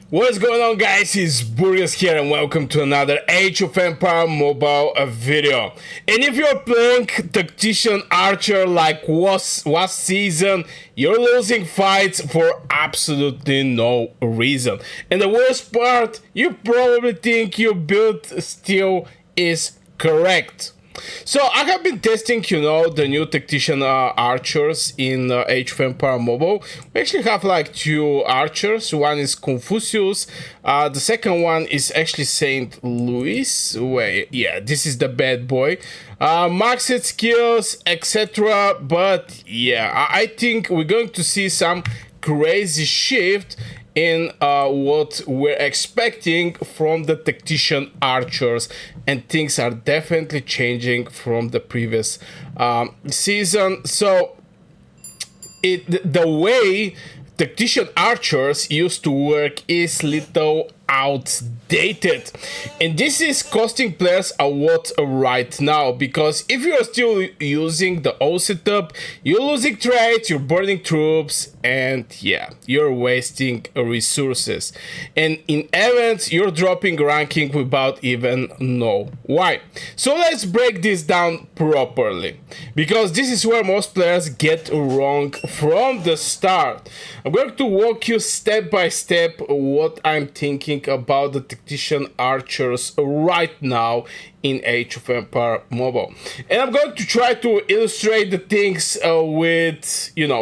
What's going on, guys? It's Burgers here and welcome to another Age of Empire mobile video. And if you're playing Tactician Archer like last season, you're losing fights for absolutely no reason. And the worst part, you probably think your build still is correct. So I have been testing, the new Tactician archers in Age of Empire Mobile. We actually have like two archers. One is Confucius. The second one is actually St. Louis. Wait, yeah, this is the bad boy. Maxed skills, etc. But yeah, I think we're going to see some crazy shift in what we're expecting from the Tactician archers, and things are definitely changing from the previous season. So the way Tactician archers used to work is little outdated, and this is costing players a lot right now, because if you are still using the old setup, you're losing traits, you're burning troops, and yeah, you're wasting resources, and in events you're dropping ranking without even know why. So let's break this down properly, because this is where most players get wrong from the start. I'm going to walk you step by step what I'm thinking about the Tactician archers right now in Age of Empire Mobile, and I'm going to try to illustrate the things with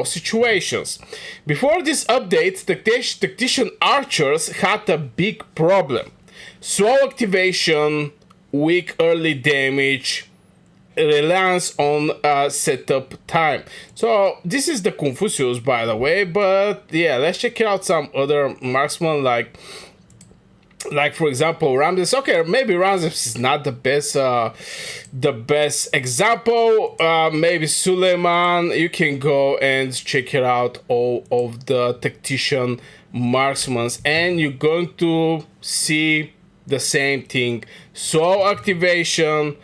situations. Before this update, Tactician archers had a big problem: slow activation, weak early damage, reliance on setup time. So this is the Confucius, by the way, but yeah, let's check out some other marksmen like for example Ramses. Okay, maybe Ramses is not the best example. Maybe Suleiman. You can go and check it out, all of the Tactician marksmen, and you're going to see the same thing. Slow activation.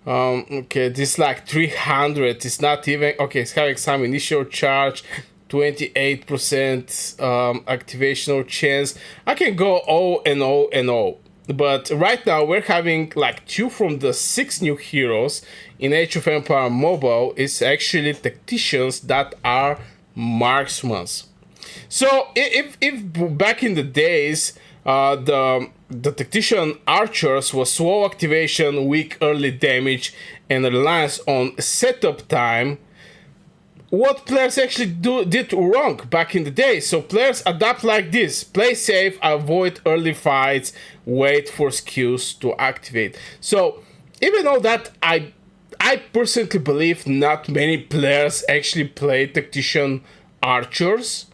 Okay, this is like 300. It's not even okay. It's having some initial charge, 28% activational chance. I can go O, but right now we're having like 2 from the 6 new heroes in Age of Empire Mobile. It's actually Tacticians that are marksmen. So if back in the days, the Tactician archers was slow activation, weak early damage, and reliance on setup time, what players actually did wrong back in the day. So players adapt like this: play safe, avoid early fights, wait for skills to activate. So even though that I personally believe not many players actually play Tactician archers.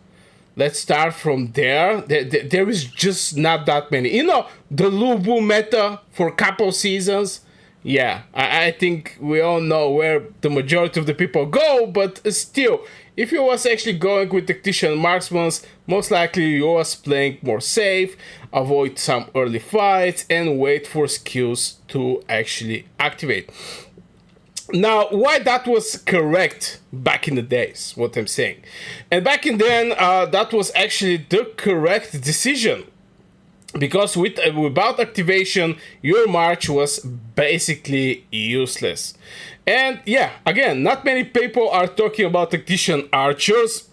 Let's start from there. There is just not that many. The Lubu meta for a couple seasons. Yeah, I think we all know where the majority of the people go, but still, if you was actually going with Tactician marksmen, most likely you was playing more safe, avoid some early fights, and wait for skills to actually activate. Now, why that was correct back in the days, what I'm saying. And back in then, that was actually the correct decision. Because without activation, your march was basically useless. And yeah, again, not many people are talking about Tactician archers.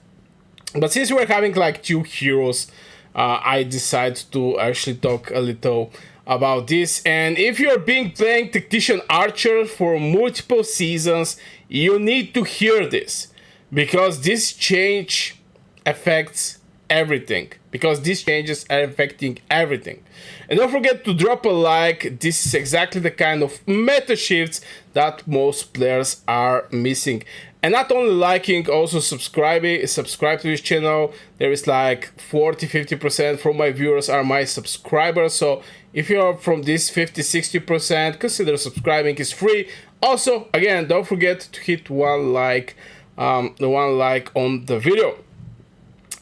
But since we're having like 2 heroes, I decided to actually talk a little about this. And if you're playing Tactician archer for multiple seasons, you need to hear this, because this change affects everything. Because these changes are affecting everything. And don't forget to drop a like. This is exactly the kind of meta shifts that most players are missing. And not only liking, also subscribe to this channel. There is like 40-50% from my viewers are my subscribers. So if you're from this 50-60%, consider subscribing. It's free. Also, again, don't forget to hit one like on the video.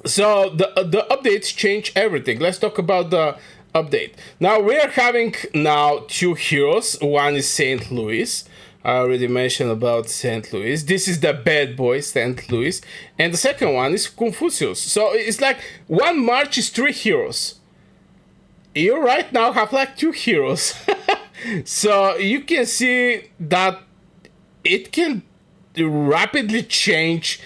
So the updates change everything. Let's talk about the update. Now we are having 2 heroes. One is St. Louis. I already mentioned about St. Louis. This is the bad boy, St. Louis. And the second one is Confucius. So it's like one march is 3 heroes. you right now have like 2 heroes. So you can see that it can rapidly change.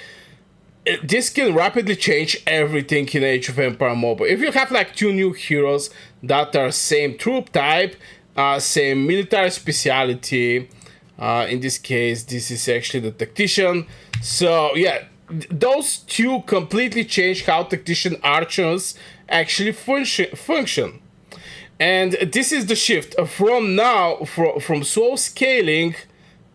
This can rapidly change everything in Age of Empire Mobile. If you have like 2 new heroes that are same troop type, same military speciality, in this case, this is actually the Tactician. So yeah, those 2 completely change how Tactician archers actually function. And this is the shift from now, from slow scaling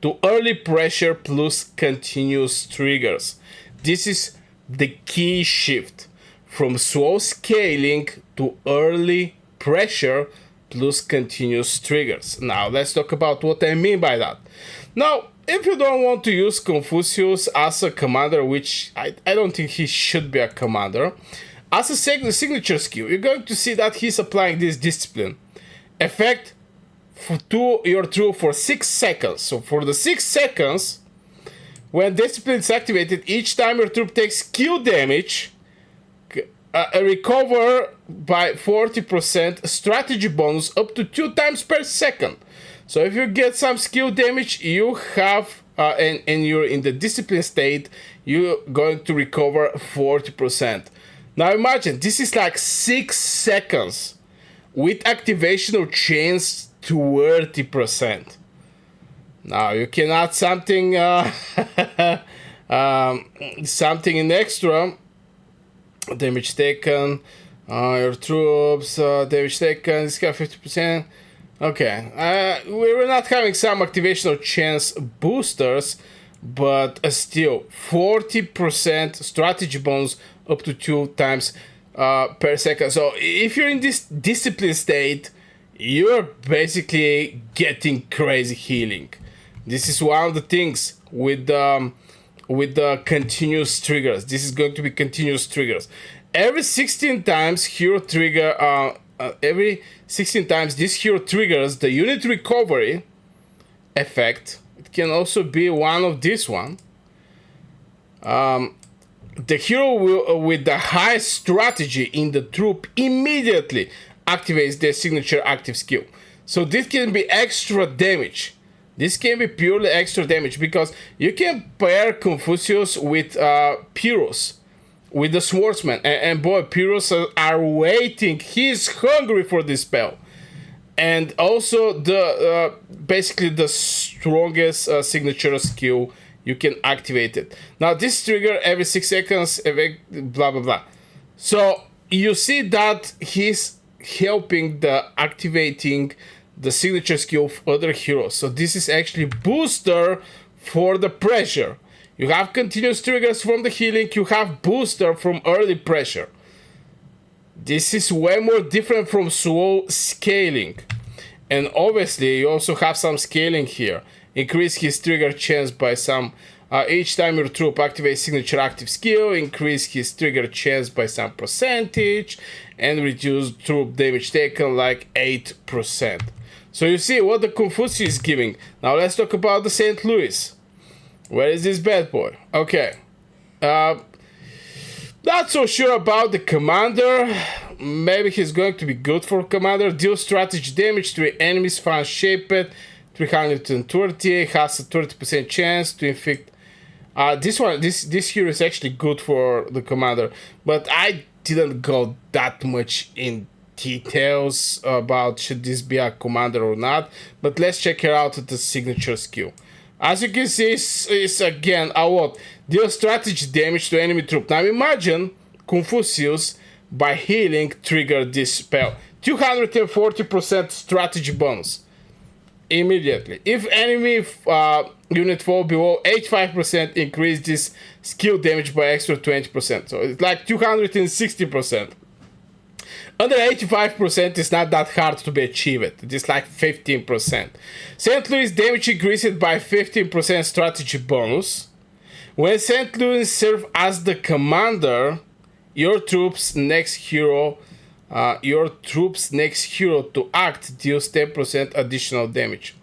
to early pressure plus continuous triggers. This is the key shift from slow scaling to early pressure plus continuous triggers. Now let's talk about what I mean by that. Now, if you don't want to use Confucius as a commander, which I don't think he should be a commander, as a signature skill, you're going to see that he's applying this discipline effect to your troop for 6 seconds. So for the 6 seconds, when discipline is activated, each time your troop takes skill damage, recover by 40% strategy bonus up to 2 times per second. So if you get some skill damage, you have, and you're in the discipline state, you're going to recover 40%. Now imagine, this is like 6 seconds with activation of chains to 30%. Now you can add something, something in extra. Damage taken, your troops, damage taken, this guy 50%. Okay, we're not having some activational chance boosters, but still 40% strategy bonus up to 2 times per second. So if you're in this discipline state, you're basically getting crazy healing. This is one of the things with the continuous triggers. This is going to be continuous triggers. Every 16 times hero trigger, every 16 times this hero triggers the unit recovery effect. It can also be one of this one. The hero with the highest strategy in the troop immediately activates their signature active skill. So this can be extra damage. This can be purely extra damage because you can pair Confucius with Pyrrhus, with the swordsman. And boy, Pyrrhus are waiting. He's hungry for this spell. And also the basically the strongest signature skill, you can activate it. Now this trigger every 6 seconds, blah blah blah. So you see that he's helping the activating the signature skill of other heroes. So this is actually booster for the pressure. You have continuous triggers from the healing, you have booster from early pressure. This is way more different from slow scaling. And obviously you also have some scaling here. Increase his trigger chance by some, each time your troop activates signature active skill, increase his trigger chance by some percentage, and reduce troop damage taken like 8%. So you see what the Confucius is giving. Now let's talk about the St. Louis. Where is this bad boy? Okay. Not so sure about the commander. Maybe he's going to be good for commander. Deal strategy damage to enemies found shaped. 330. Has a 30% chance to inflict. This hero is actually good for the commander. But I didn't go that much in details about should this be a commander or not, but let's check it out at the signature skill. As you can see, it's again a lot. Deal strategy damage to enemy troop. Now imagine Confucius by healing triggered this spell. 240% strategy bonus immediately. If enemy unit fall below 85%, increase this skill damage by extra 20%. So it's like 260%. Under 85% is not that hard to be achieved. It is like 15%. St. Louis damage increased by 15% strategy bonus. When St. Louis serve as the commander, your troops next hero to act deals 10% additional damage.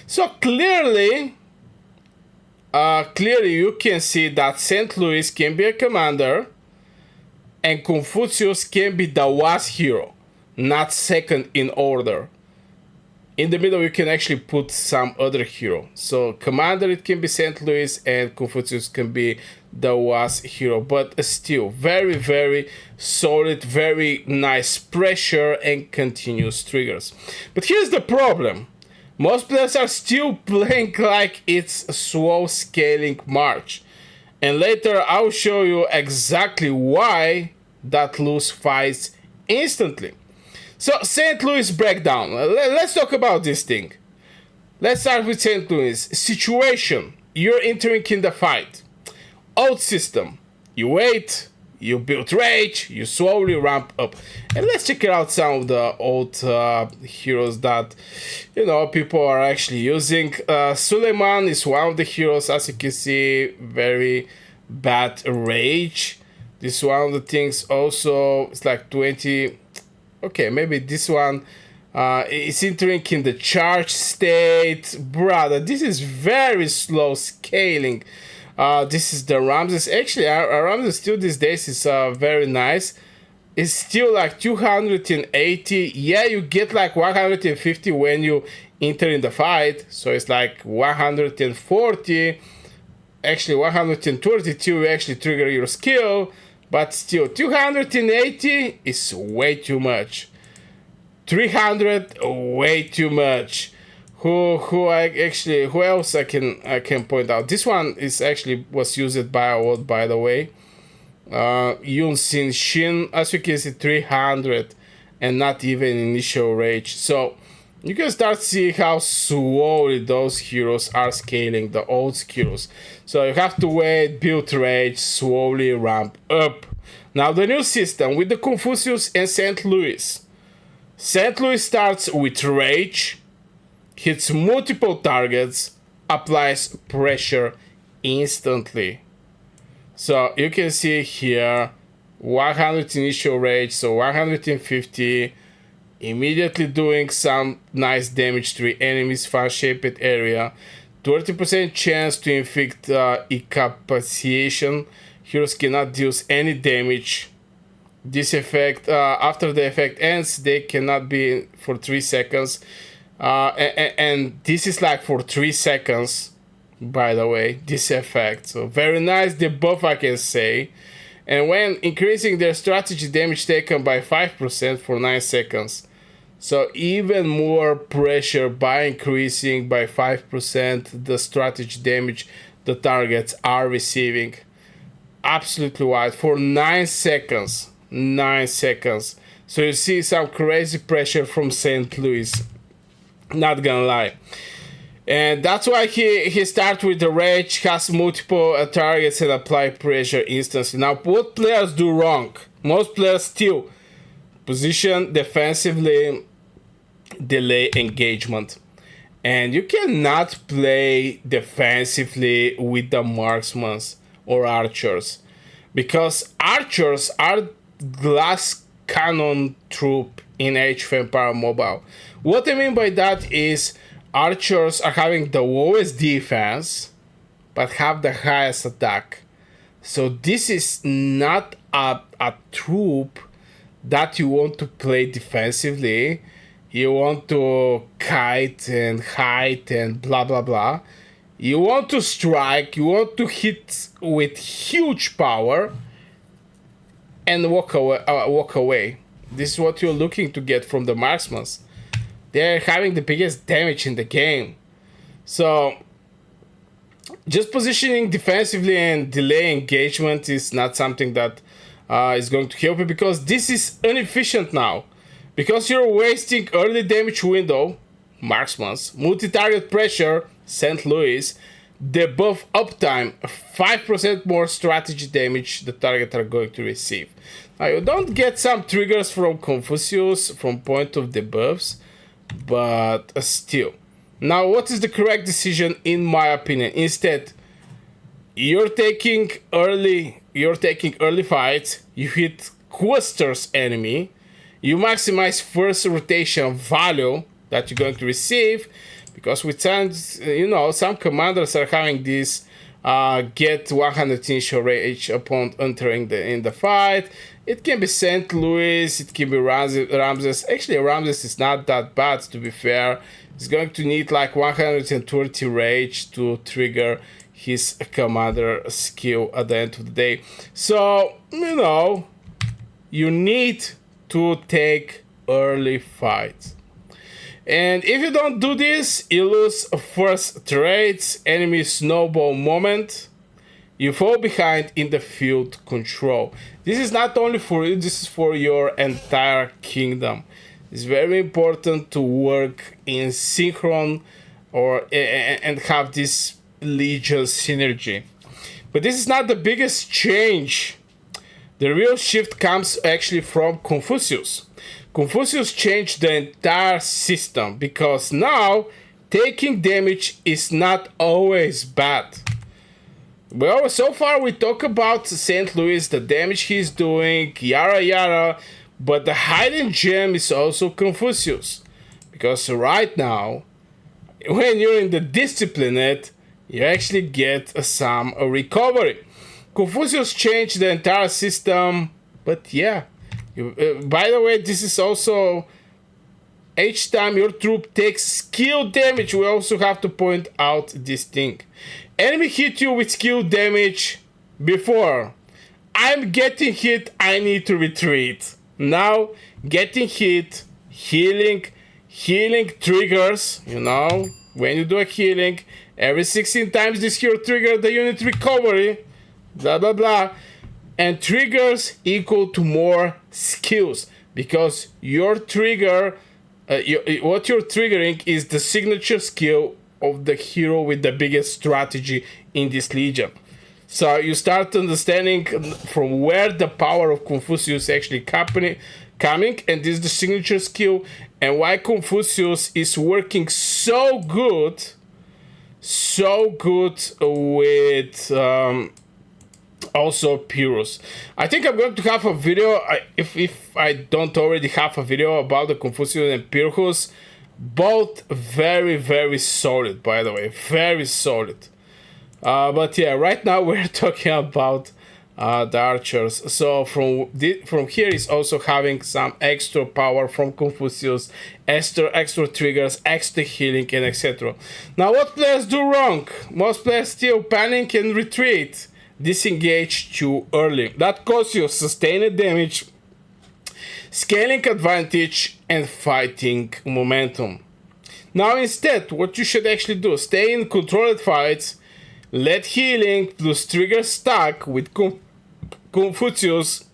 So clearly you can see that St. Louis can be a commander and Confucius can be the WAS hero. not second in order. In the middle, you can actually put some other hero. So commander, it can be St. Louis, and Confucius can be the Was hero. But still, very, very solid, very nice pressure and continuous triggers. But here's the problem. Most players are still playing like it's a slow scaling march. And later, I'll show you exactly why that lose fights instantly. So, St. Louis breakdown. Let's talk about this thing. Let's start with St. Louis. Situation. You're entering in the fight. Old system. You wait, you build rage, you slowly ramp up. And let's check out some of the old heroes that, people are actually using. Suleiman is one of the heroes, as you can see, very bad rage. This is one of the things also, it's like 20... Okay, maybe this one is entering in the charge state. Brother, this is very slow scaling. This is the Ramses. Actually, our Ramses still these days is very nice. It's still like 280. Yeah, you get like 150 when you enter in the fight. So it's like 140. Actually, 130 to actually trigger your skill. But still, 280 is way too much. 300, way too much. Who else I can point out? This one is actually was used by a lot, by the way. Yun Sin Shin, as you can see, 300, and not even initial rage. So you can start see how slowly those heroes are scaling, the old heroes. So you have to wait, build rage, slowly ramp up. Now the new system with the Confucius and St. Louis. St. Louis starts with rage, hits multiple targets, applies pressure instantly. So you can see here 100 initial rage, so 150, immediately doing some nice damage to the enemy's fan-shaped area, 20% chance to inflict incapacitation. Heroes cannot deal any damage. This effect, after the effect ends, they cannot be for 3 seconds. And this is like for 3 seconds, by the way, this effect. So very nice debuff, I can say. And when increasing their strategy damage taken by 5% for 9 seconds. So even more pressure by increasing by 5% the strategy damage the targets are receiving. Absolutely wild for 9 seconds. 9 seconds. So you see some crazy pressure from St. Louis. Not gonna lie. And that's why he starts with the rage, has multiple targets and apply pressure instantly. Now, what players do wrong? Most players still position defensively, delay engagement. And you cannot play defensively with the marksmen or archers, because archers are glass cannon troop in Age of Empire Mobile. What I mean by that is archers are having the lowest defense but have the highest attack. So this is not a troop that you want to play defensively. You want to kite and hide and blah blah blah. You want to strike, you want to hit with huge power and walk away. This is what you're looking to get from the marksmen. They're having the biggest damage in the game. So just positioning defensively and delay engagement is not something that is going to help you, because this is inefficient now. Because you're wasting early damage window, marksmen, multi-target pressure, St. Louis, debuff uptime, 5% more strategy damage the target are going to receive. Now you don't get some triggers from Confucius from point of debuffs, but still. Now what is the correct decision in my opinion? Instead, you're taking early fights, you hit clusters enemy, you maximize first rotation value that you're going to receive, because with times, some commanders are having this get 100 initial rage upon entering in the fight. It can be St. Louis, it can be Ramses. Actually, Ramses is not that bad, to be fair. He's going to need like 120 rage to trigger his commander skill at the end of the day. So, you know, you need to take early fights. And if you don't do this, you lose first trades, enemy snowball moment. You fall behind in the field control. This is not only for you, this is for your entire kingdom. It's very important to work in synchron and have this legion synergy. But this is not the biggest change. The real shift comes actually from Confucius. Confucius changed the entire system because now taking damage is not always bad. Well, so far we talk about St. Louis, the damage he's doing, yada yada, but the hidden gem is also Confucius. Because right now, when you're in the disciplined, you actually get some recovery. Confucius changed the entire system, but yeah. By the way, this is also each time your troop takes skill damage, we also have to point out this thing. Enemy hit you with skill damage before. I'm getting hit, I need to retreat. Now, getting hit, healing triggers, you know, when you do a healing, every 16 times this hero trigger the unit recovery, blah blah blah. And triggers equal to more skills because your trigger, what you're triggering is the signature skill of the hero with the biggest strategy in this legion. So you start understanding from where the power of Confucius actually coming, and this is the signature skill, and why Confucius is working so good with also Pyrrhus. I think I'm going to have a video, if I don't already have a video about the Confucius and Pyrrhus. Both very, very solid, by the way, very solid. But yeah, right now we're talking about the archers. So from here is also having some extra power from Confucius, extra triggers, extra healing, and etc. Now, what players do wrong? Most players still panic and retreat, disengage too early. That costs you sustained damage, scaling advantage, and fighting momentum. Now instead, what you should actually do, stay in controlled fights, let healing plus trigger stack with Confucius,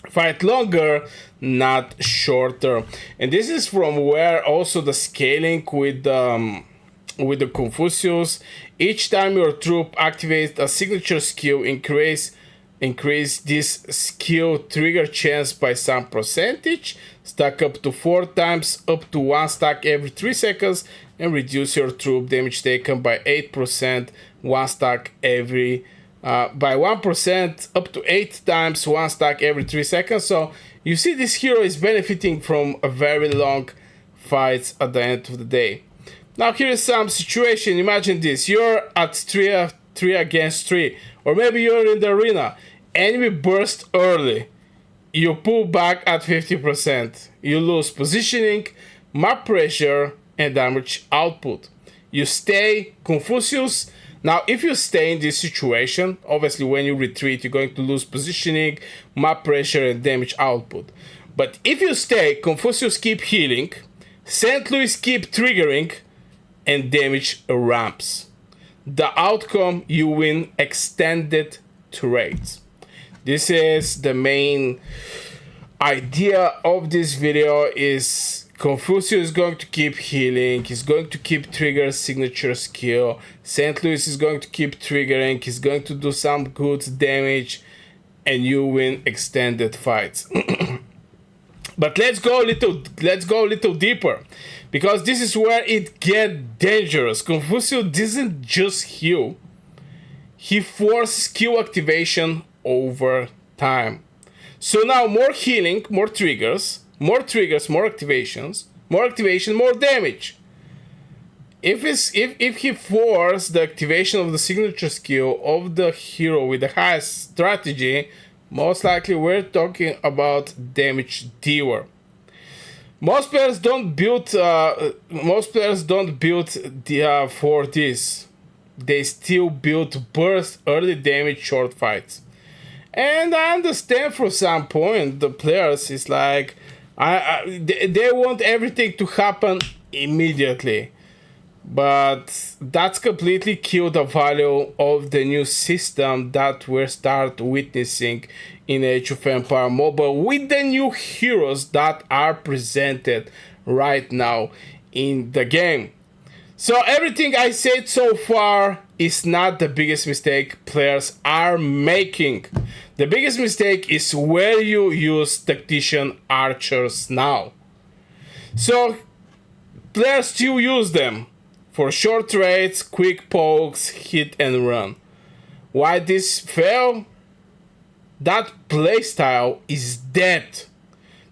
fight longer, not shorter. And this is from where also the scaling with the Confucius, each time your troop activates a signature skill, increase this skill trigger chance by some percentage, stack up to 4 times, up to 1 stack every 3 seconds, and reduce your troop damage taken by 8%, 1 stack every by 1%, up to 8 times, 1 stack every 3 seconds. So you see this hero is benefiting from a very long fights at the end of the day. Now here is some situation. Imagine this, you're at 3 against 3, or maybe you're in the arena. Enemy burst early, you pull back at 50%, you lose positioning, map pressure, and damage output. You stay Confucius. Now if you stay in this situation, obviously when you retreat you're going to lose positioning, map pressure, and damage output. But if you stay, Confucius keep healing, St. Louis keep triggering, and damage ramps. The outcome, you win extended trades. This is the main idea of this video. Is Confucius is going to keep healing, he's going to keep trigger signature skill, St. Louis is going to keep triggering, he's going to do some good damage, and you win extended fights. But let's go a little deeper, because this is where it gets dangerous. Confucius doesn't just heal, he forces skill activation over time. So now more healing, more triggers, more activation, more damage. if he forced the activation of the signature skill of the hero with the highest strategy, most likely we're talking about damage dealer. Most players don't build for this. They still build burst, early damage, short fights. And I understand for some point the players is like they want everything to happen immediately. But that's completely killed the value of the new system that we start witnessing in Age of Empire Mobile with the new heroes that are presented right now in the game. So everything I said so far is not the biggest mistake players are making. The biggest mistake is where you use Tactician archers now. So players still use them for short trades, quick pokes, hit and run. Why this fail? That playstyle is dead.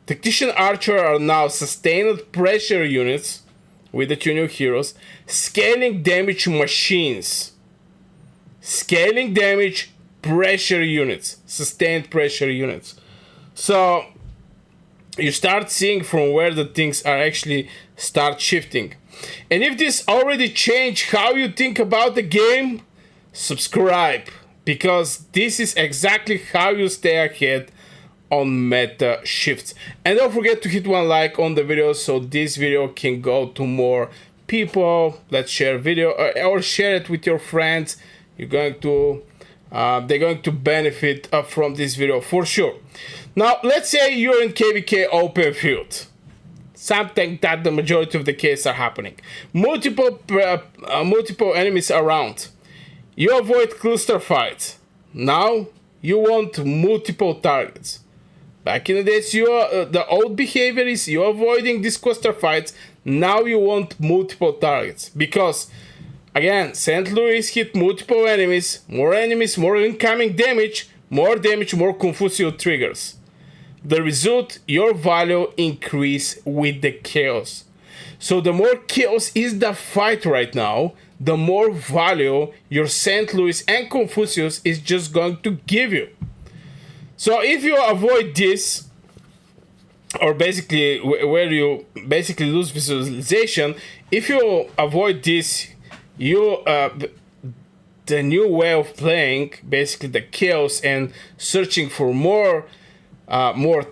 Tactician archer are now sustained pressure units with the two new heroes, scaling damage machines. Scaling damage pressure units, sustained pressure units. So you start seeing from where the things are actually start shifting. And if this already changed how you think about the game, subscribe, because this is exactly how you stay ahead on meta shifts. And don't forget to hit one like on the video so this video can go to more people. Let's share video or share it with your friends. They're going to benefit from this video for sure. Now let's say you're in KVK open field. Something that the majority of the cases are happening. Multiple enemies around. You avoid cluster fights. Now you want multiple targets. Back in the days, the old behavior is you avoiding these cluster fights. Now you want multiple targets because, again, St. Louis hit multiple enemies, more incoming damage, more Confucius triggers. The result, your value increase with the chaos. So the more chaos is the fight right now, the more value your St. Louis and Confucius is just going to give you. So if you avoid this, or basically where you basically lose visualization, if you avoid this, the new way of playing, basically the chaos and searching for more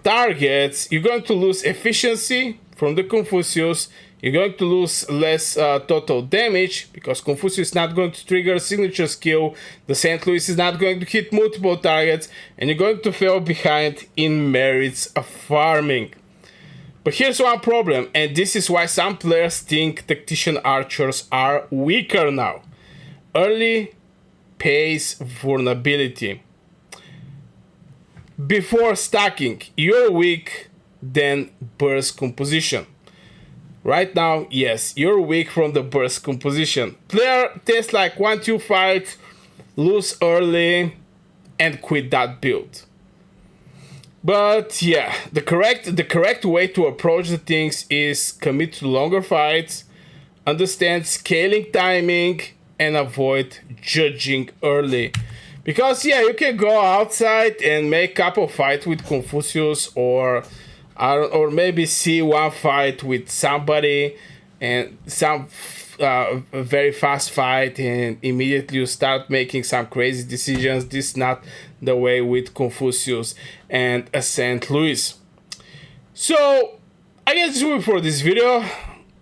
targets, you're going to lose efficiency from the Confucius. You're going to lose less total damage because Confucius is not going to trigger a signature skill. The St. Louis is not going to hit multiple targets, and you're going to fall behind in merits of farming. But here's one problem, and this is why some players think Tactician archers are weaker now. Early pace vulnerability. Before stacking, you're weak, then burst composition. Right now, yes, you're weak from the burst composition. Player tests like 1-2 fights, lose early, and quit that build. But yeah, the correct way to approach the things is commit to longer fights, understand scaling timing, and avoid judging early. Because yeah, you can go outside and make a couple fights with Confucius or maybe see one fight with somebody and some very fast fight and immediately you start making some crazy decisions. This is not the way with Confucius and St. Louis. So I guess this will be for this video.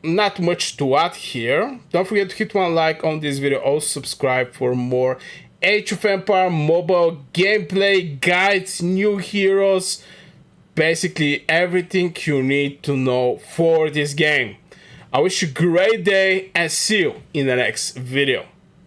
Not much to add here. Don't forget to hit one like on this video. Also subscribe for more Age of Empire mobile gameplay guides, new heroes, basically everything you need to know for this game. I wish you a great day and see you in the next video.